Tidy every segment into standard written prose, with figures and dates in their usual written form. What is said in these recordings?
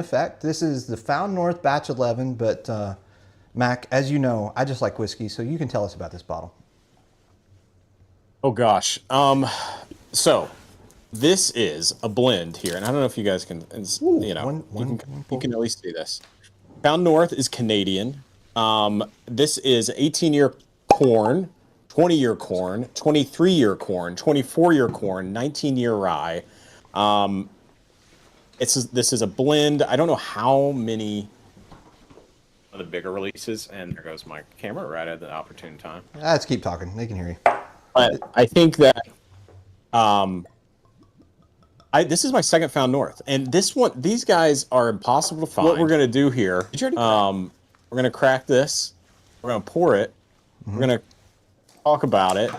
effect. This is the Found North Batch 11, but Mac, as you know, I just like whiskey, so you can tell us about this bottle. Oh gosh. So this is a blend here, and I don't know if you guys can, Ooh, you know, one you can at least see this. Found North is Canadian. This is 18-year corn, 20-year corn, 23-year corn, 24-year corn, 19-year rye. This is a blend. I don't know how many of the bigger releases, and there goes my camera right at the opportune time. Let's keep talking. They can hear you. But I think that this is my second Found North, and these guys are impossible to find. What we're gonna do here, we're gonna crack this, we're gonna pour it, we're gonna talk about it.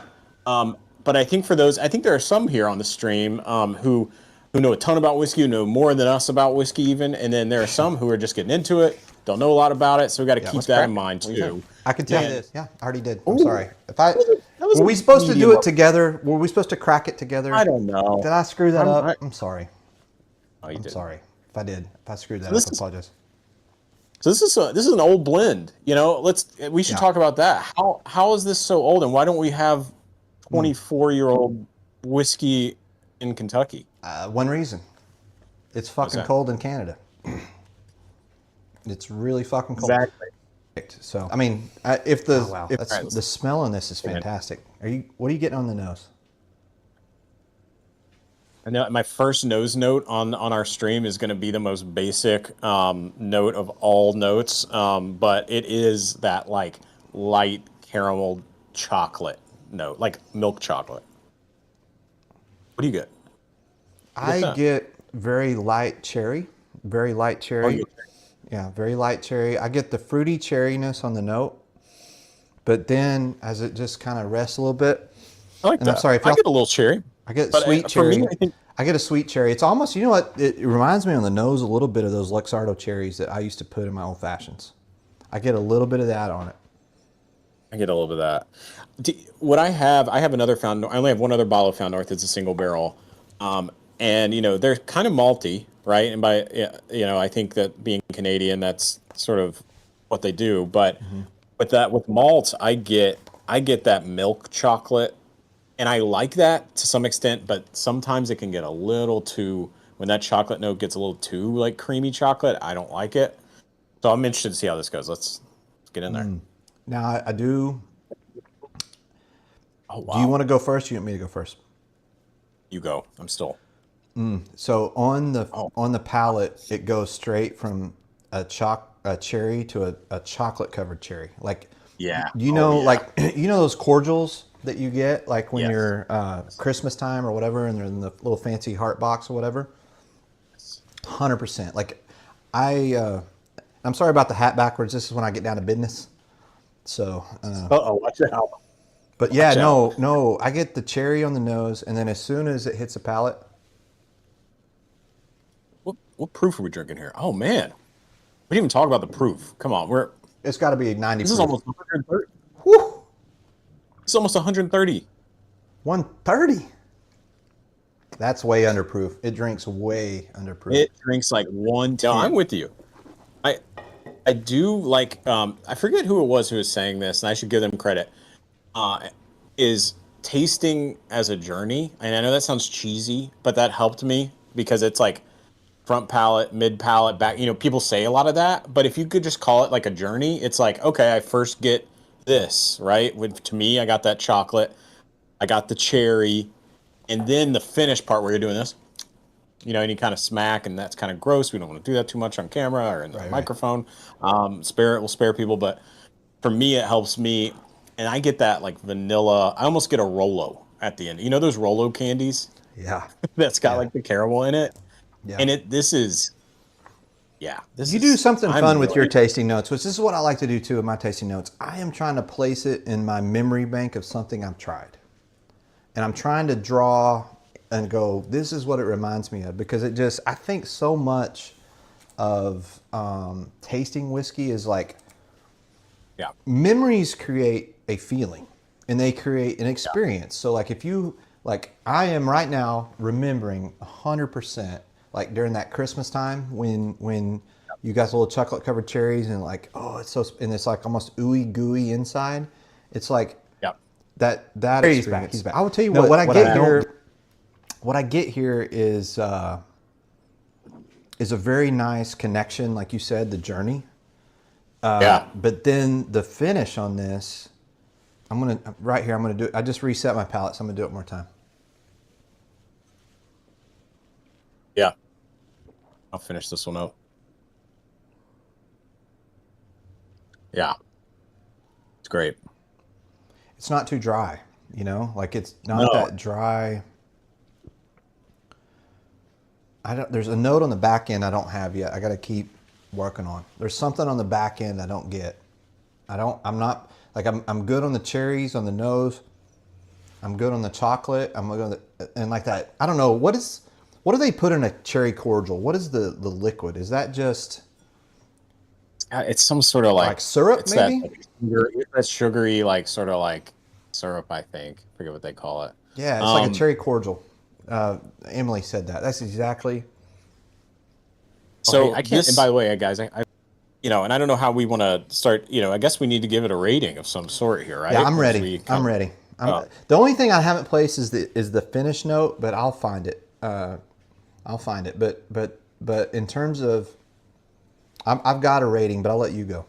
But I think I think there are some here on the stream who know a ton about whiskey, who know more than us about whiskey even, and then there are some who are just getting into it, don't know a lot about it, so we got to keep that in mind too. I can tell you this. Yeah, I already did. I'm sorry. Were we supposed to do it together? Were we supposed to crack it together? I don't know. Did I screw that up? I'm sorry. Oh, you did. I'm sorry. If I did, if I screwed that up, I apologize. So this is an old blend. You know, we should talk about that. How is this so old, and why don't we have 24-year-old whiskey in Kentucky? One reason. It's fucking cold in Canada. It's really fucking cold. Exactly. So I mean, if the smell on this is fantastic. What are you getting on the nose? I know my first nose note on our stream is going to be the most basic note of all notes, but it is that like light caramel chocolate note, like milk chocolate. What do you get? I get very light cherry, very light cherry. Yeah, very light cherry. I get the fruity cherryness on the note, but then as it just kind of rests a little bit. I like that. I'm sorry, I get a little cherry. I get sweet cherry. I get a sweet cherry. It's almost, you know what? It reminds me on the nose a little bit of those Luxardo cherries that I used to put in my old fashions. I get a little bit of that on it. I get a little bit of that. I have another Found North. I only have one other bottle of Found North. It's a single barrel. And, you know, they're kind of malty, right? And by, you know, I think that being Canadian, that's sort of what they do. But with malts, I get that milk chocolate. And I like that to some extent, but sometimes it can get a little too, when that chocolate note gets a little too like creamy chocolate, I don't like it. So I'm interested to see how this goes. Let's get in there. Now I do. Oh, wow. Do you want to go first? Or you want me to go first? You go. I'm still. So on the palate, it goes straight from a cherry to a chocolate covered cherry. Like, you know, like you know those cordials that you get like when you're Christmas time or whatever, and they're in the little fancy heart box or whatever. 100%. Like I'm sorry about the hat backwards. This is when I get down to business. So. Watch out. But yeah, no, I get the cherry on the nose, and then as soon as it hits the palate. What proof are we drinking here? Oh man, we didn't even talk about the proof. Come on, it's got to be 90. This proof. is almost 130. Whew. It's almost 130. 130. That's way under proof. It drinks way under proof. It drinks like 110. No, I'm with you. I do like. I forget who it was who was saying this, and I should give them credit. Is tasting as a journey, and I know that sounds cheesy, but that helped me because it's like front palate, mid palate, back. You know, people say a lot of that, but if you could just call it like a journey, it's like, okay, I first get this, right? To me, I got that chocolate, I got the cherry, and then the finish part where you're doing this, you know, and you kind of smack, and that's kind of gross. We don't want to do that too much on camera or in the microphone. We'll spare people, but for me, it helps me, and I get that like vanilla. I almost get a Rolo at the end. You know those Rolo candies? Yeah. That's got like the caramel in it. Yeah. And you do something fun with your tasting notes, which this is what I like to do too in my tasting notes. I am trying to place it in my memory bank of something I've tried. And I'm trying to draw and go, this is what it reminds me of, because I think so much of tasting whiskey is like, memories create a feeling and they create an experience. So like if you, like I am right now remembering 100% like during that Christmas time when you got the little chocolate covered cherries and like, oh, it's so, and it's like almost ooey gooey inside. It's like Yep. that He's experience. back. He's back. I will tell you No, what I what get I here. What I get here is a very nice connection, like you said, the journey. Yeah. But then the finish on this, I'm gonna do it. I just reset my palate, so I'm gonna do it one more time. Yeah. I'll finish this one up. Yeah. It's great. It's not too dry, like it's not that dry. There's a note on the back end I don't have yet. I got to keep working on. There's something on the back end I don't get. I'm good on the cherries on the nose. I'm good on the chocolate. I'm good on and like that. I don't know what do they put in a cherry cordial? What is the liquid? Is that just It's some sort of like syrup, it's maybe? That sugary, like sort of like syrup, I think. I forget what they call it. Yeah, it's like a cherry cordial. Emily said that. That's exactly. So Okay, I can't. And by the way, guys, I and I don't know how we want to start. I guess we need to give it a rating of some sort here, right? Yeah, I'm ready. I'm ready. The only thing I haven't placed is the finish note, but I'll find it. I'll find it. But in terms of, I've got a rating, but I'll let you go.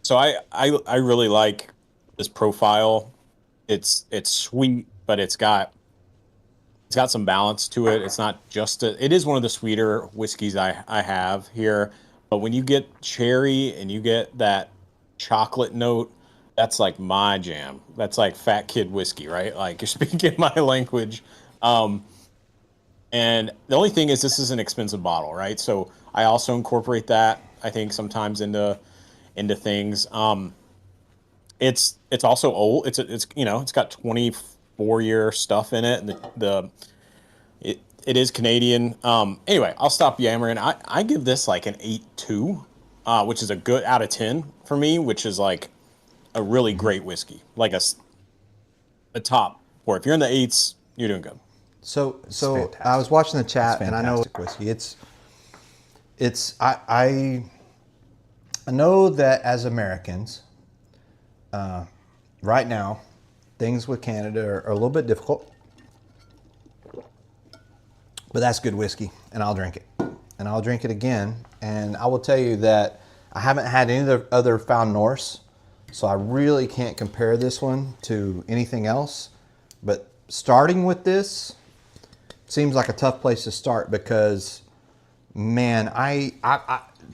So I really like this profile. It's sweet, but it's got some balance to it. It's not just it is one of the sweeter whiskeys I have here. But when you get cherry and you get that chocolate note, that's like my jam. That's like fat kid whiskey, right? Like you're speaking my language. And the only thing is this is an expensive bottle, right? So I also incorporate that, I think, sometimes into things. It's also old. It's got 24-year stuff in it, and it is Canadian. Anyway, I'll stop yammering. I give this like an 8.2, which is a good out of 10 for me, which is like a really great whiskey, like a top 4. If you're in the 8s, you're doing good. So I was watching the chat, and I know whiskey. I know that as Americans, right now, things with Canada are a little bit difficult. But that's good whiskey, and I'll drink it. And I'll drink it again. And I will tell you that I haven't had any of the other Found Norse, so I really can't compare this one to anything else. But starting with this seems like a tough place to start because, man,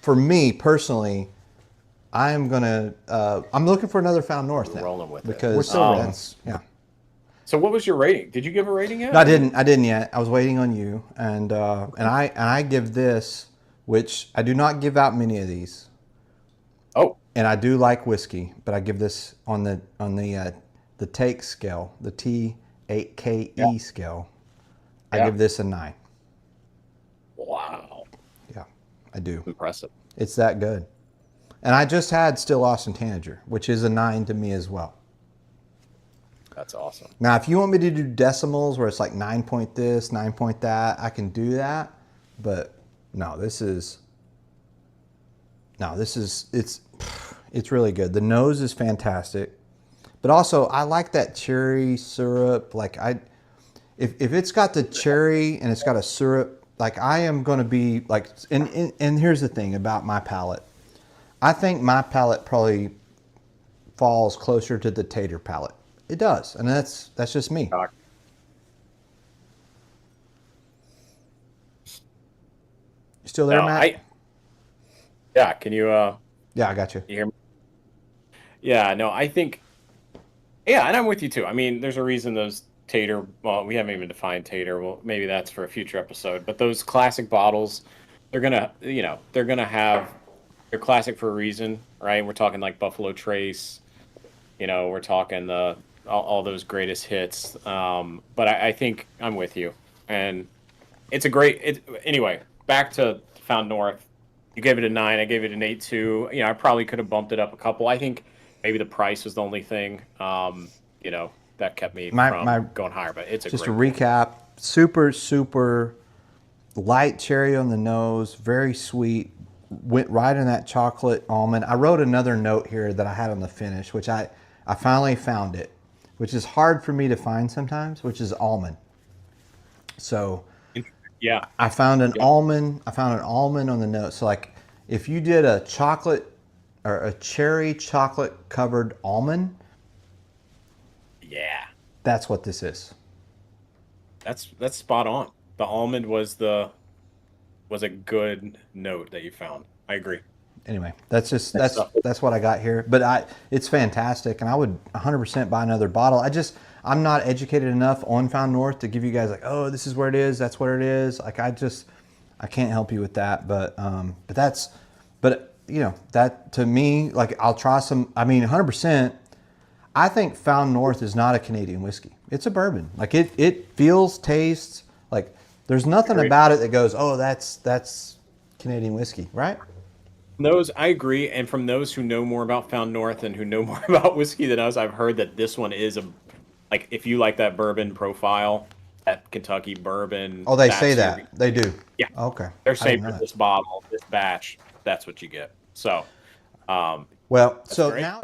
for me personally, I'm looking for another Found North now. Rolling with it. Because we're still yeah. So what was your rating? Did you give a rating yet? No, I didn't yet. I was waiting on you, and I give this, which I do not give out many of these. Oh, And I do like whiskey, but I give this on the take scale, the T8KE scale. I give this a 9. wow. Yeah, I do. Impressive. It's that good. And I just had Still Austin Tanager, which is a 9 to me as well. That's awesome. Now, if you want me to do decimals where it's like 9 point this, 9 point that, I can do that. But no, it's really good. The nose is fantastic. But also, I like that cherry syrup. Like if it's got the cherry and it's got a syrup, like I am going to be like, and here's the thing about my palate. I think my palate probably falls closer to the tater palate. It does, and that's just me. You still there, Matt? Yeah, can you Yeah, I got you. you hear me? Yeah, no, I think and I'm with you too. I mean, there's a reason those tater, well, we haven't even defined tater. Well, maybe that's for a future episode. But those classic bottles, they're gonna have, they're classic for a reason, right? We're talking like Buffalo Trace, we're talking all those greatest hits. But I think I'm with you, and it's a great. Anyway, back to Found North. You gave it a 9. I gave it an 8.2. I probably could have bumped it up a couple. I think maybe the price was the only thing, that kept me from going higher. But it's just great to recap. super, super light cherry on the nose, very sweet. Went right in that chocolate almond. I wrote another note here that I had on the finish, which I finally found it, which is hard for me to find sometimes, which is almond. So Yeah. I found an almond. I found an almond on the nose. So like if you did a chocolate or a cherry chocolate covered almond, Yeah. that's what this is. That's spot on. The almond was a good note that you found. I agree. Anyway, that's what I got here. But it's fantastic, and I would 100% buy another bottle. I'm not educated enough on Found North to give you guys like, oh, this is where it is, that's what it is. Like I can't help you with that. But you know, that to me, like I'll try some. I mean, 100%. I think Found North is not a Canadian whiskey. It's a bourbon. Like it feels, tastes like there's nothing about it that goes, oh, that's Canadian whiskey, right? Those I agree, and from those who know more about Found North and who know more about whiskey than us, I've heard that this one is like if you like that bourbon profile, that Kentucky bourbon. Oh, they say that. They do. Yeah. Okay. They're saying for this bottle, this batch, that's what you get. So, well, so great. now.